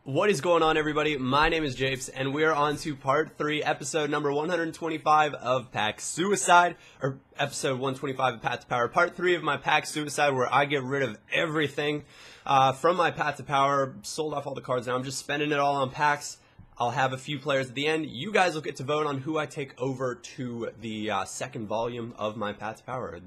What is going on, everybody? My name is Japes, and we are on to part 3, episode number 125 of PackSuicide, or episode 125 of Path to Power, part 3 of my PackSuicide, where I get rid of everything from my Path to Power, sold off all the cards now. I'm just spending it all on packs. I'll have a few players at the end. You guys will get to vote on who I take over to the second volume of my Path to Power,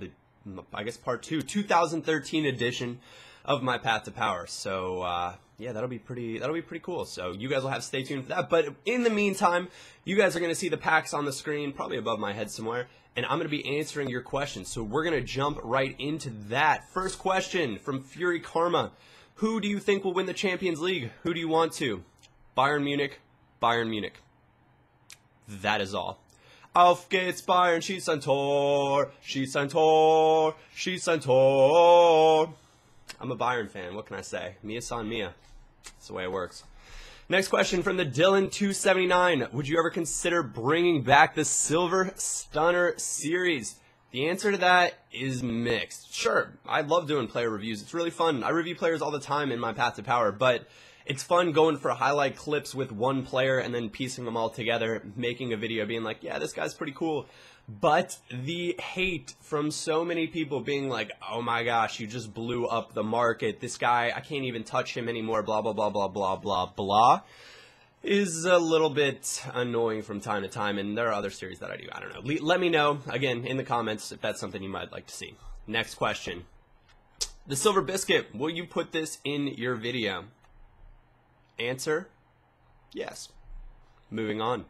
I guess part 2, 2013 edition of my Path to Power. So yeah, that'll be pretty cool. So you guys will have to stay tuned for that. But in the meantime, you guys are going to see the packs on the screen, probably above my head somewhere, and I'm going to be answering your questions. So we're going to jump right into that. First question from Fury Karma: who do you think will win the Champions League? Who do you want to? Bayern Munich. Bayern Munich. That is all. Auf geht's Bayern, schieß ein Tor, schieß ein Tor, schieß ein Tor. I'm a Bayern fan, what can I say? Mia san Mia. That's the way it works. Next question from the Dylan279. Would you ever consider bringing back the Silver Stunner series? The answer to that is mixed. Sure, I love doing player reviews. It's really fun. I review players all the time in my Path to Power, but it's fun going for highlight clips with one player and then piecing them all together, making a video being like, yeah, this guy's pretty cool. But the hate from so many people being like, oh my gosh, you just blew up the market. This guy, I can't even touch him anymore, blah, blah, blah, blah, blah, blah, blah, is a little bit annoying from time to time. And there are other series that I do. I don't know. Let me know, again, in the comments if that's something you might like to see. Next question. The Silver Biscuit, will you put this in your video? Answer, yes. Moving on.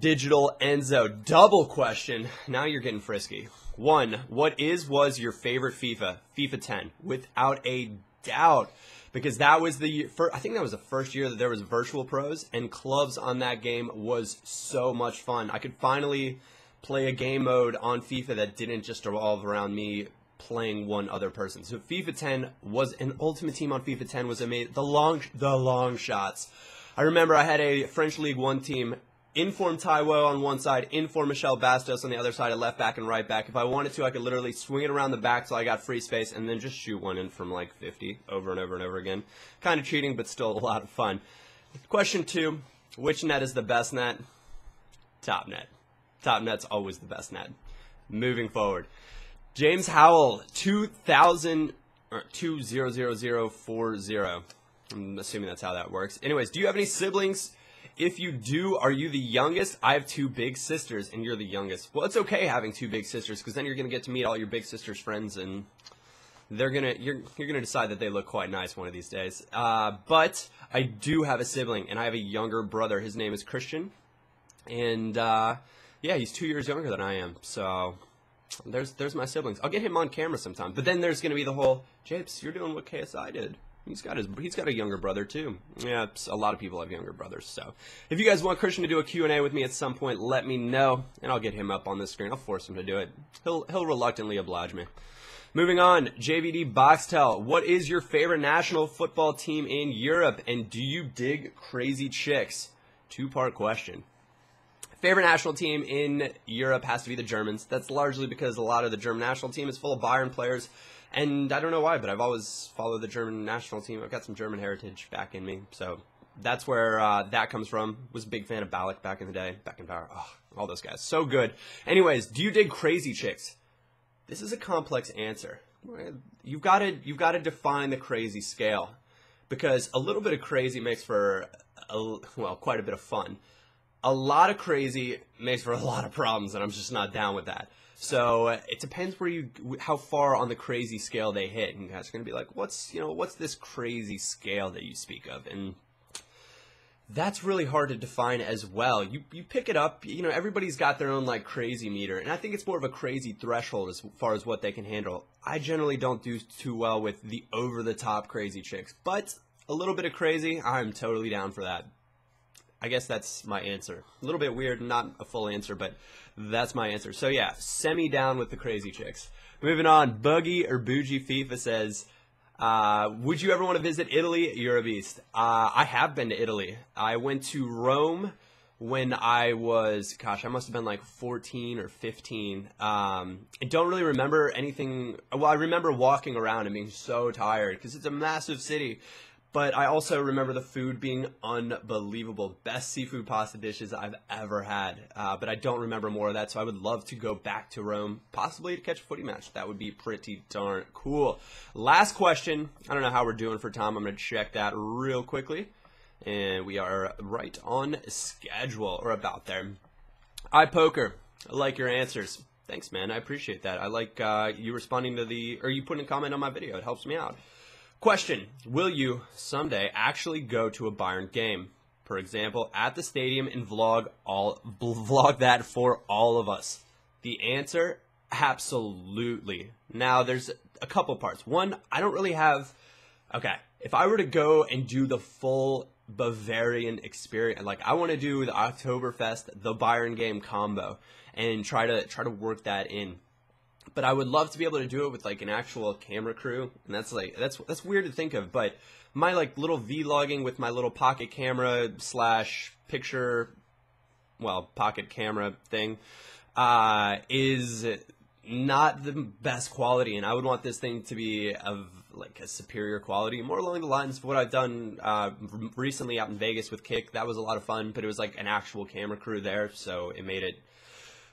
Digital Enzo, double question. Now you're getting frisky. 1, what was your favorite FIFA? FIFA 10, without a doubt, because that was I think that was the first year that there was virtual pros, and clubs on that game was so much fun. I could finally play a game mode on FIFA that didn't just revolve around me playing one other person. So FIFA 10 was an Ultimate Team on FIFA 10 was amazing. The long shots. I remember I had a French League 1 team. Inform Taiwo on one side, inform Michel Bastos on the other side, at left back and right back. If I wanted to, I could literally swing it around the back till I got free space and then just shoot one in from like 50 over and over and over again. Kind of cheating, but still a lot of fun. Question 2, which net is the best net? Top net. Top net's always the best net. Moving forward. James Howell, 20040. I'm assuming that's how that works. Anyways, do you have any siblings? If you do, are you the youngest? I have 2 big sisters, and you're the youngest. Well, it's okay having 2 big sisters, because then you're gonna get to meet all your big sister's friends, and you're gonna decide that they look quite nice one of these days. But I do have a sibling, and I have a younger brother. His name is Christian, and yeah, he's 2 years younger than I am. So there's my siblings. I'll get him on camera sometime. But then there's gonna be the whole, Japes, you're doing what KSI did. He's got a younger brother too. Yeah, a lot of people have younger brothers. So if you guys want Christian to do a Q&A with me at some point, let me know, and I'll get him up on the screen. I'll force him to do it. He'll reluctantly oblige me. Moving on, JVD Boxtel, what is your favorite national football team in Europe, and do you dig crazy chicks? 2-part question. Favorite national team in Europe has to be the Germans. That's largely because a lot of the German national team is full of Bayern players. And I don't know why, but I've always followed the German national team. I've got some German heritage back in me. So that's where that comes from. Was a big fan of Ballack back in the day. Back in Power. Oh, all those guys. So good. Anyways, do you dig crazy chicks? This is a complex answer. You've got to define the crazy scale. Because a little bit of crazy makes for, quite a bit of fun. A lot of crazy makes for a lot of problems, and I'm just not down with that. So it depends how far on the crazy scale they hit. And you guys are going to be like, what's this crazy scale that you speak of? And that's really hard to define as well. You pick it up, everybody's got their own like crazy meter. And I think it's more of a crazy threshold as far as what they can handle. I generally don't do too well with the over-the-top crazy chicks. But a little bit of crazy, I'm totally down for that. I guess that's my answer. A little bit weird, not a full answer, but that's my answer. So yeah, semi-down with the crazy chicks. Moving on, Buggy or Bougie FIFA says, would you ever want to visit Italy? You're a beast. I have been to Italy. I went to Rome when I was, I must have been like 14 or 15. I don't really remember anything. Well, I remember walking around and being so tired because it's a massive city. But I also remember the food being unbelievable. Best seafood pasta dishes I've ever had. But I don't remember more of that, so I would love to go back to Rome, possibly to catch a footy match. That would be pretty darn cool. Last question. I don't know how we're doing for time. I'm going to check that real quickly. And we are right on schedule, or about there. iPoker, I like your answers. Thanks, man. I appreciate that. I like you responding to you putting a comment on my video. It helps me out. Question, will you someday actually go to a Bayern game? For example, at the stadium and vlog that for all of us? The answer, absolutely. Now, there's a couple parts. One, I don't really have... Okay, if I were to go and do the full Bavarian experience, like I want to do the Oktoberfest, the Bayern game combo, and try to work that in. But I would love to be able to do it with like an actual camera crew, and that's weird to think of. But my like little vlogging with my little pocket camera / picture, pocket camera thing, is not the best quality, and I would want this thing to be of like a superior quality, more along the lines of what I've done recently out in Vegas with Kick. That was a lot of fun, but it was like an actual camera crew there, so it made it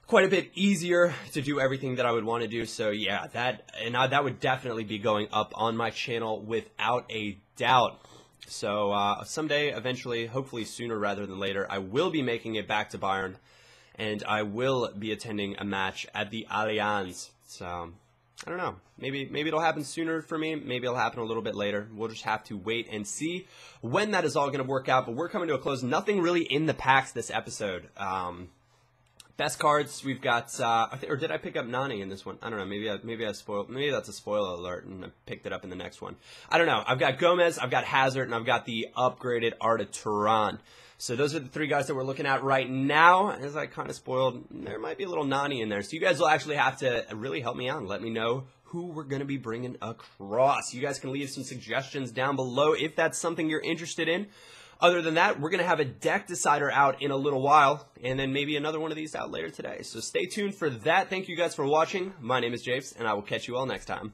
quite a bit easier to do everything that I would want to do. So yeah, that would definitely be going up on my channel without a doubt. So someday, eventually, hopefully sooner rather than later, I will be making it back to Bayern, and I will be attending a match at the Allianz. So I don't know. Maybe it'll happen sooner for me. Maybe it'll happen a little bit later. We'll just have to wait and see when that is all going to work out. But we're coming to a close. Nothing really in the packs this episode. Best cards, we've got, or did I pick up Nani in this one? I don't know, maybe I spoiled, maybe that's a spoiler alert and I picked it up in the next one. I don't know, I've got Gomez, I've got Hazard, and I've got the upgraded Arda Turan. So those are the three guys that we're looking at right now. As I kind of spoiled, there might be a little Nani in there. So you guys will actually have to really help me out and let me know who we're going to be bringing across. You guys can leave some suggestions down below if that's something you're interested in. Other than that, we're going to have a deck decider out in a little while, and then maybe another one of these out later today. So stay tuned for that. Thank you guys for watching. My name is Japes, and I will catch you all next time.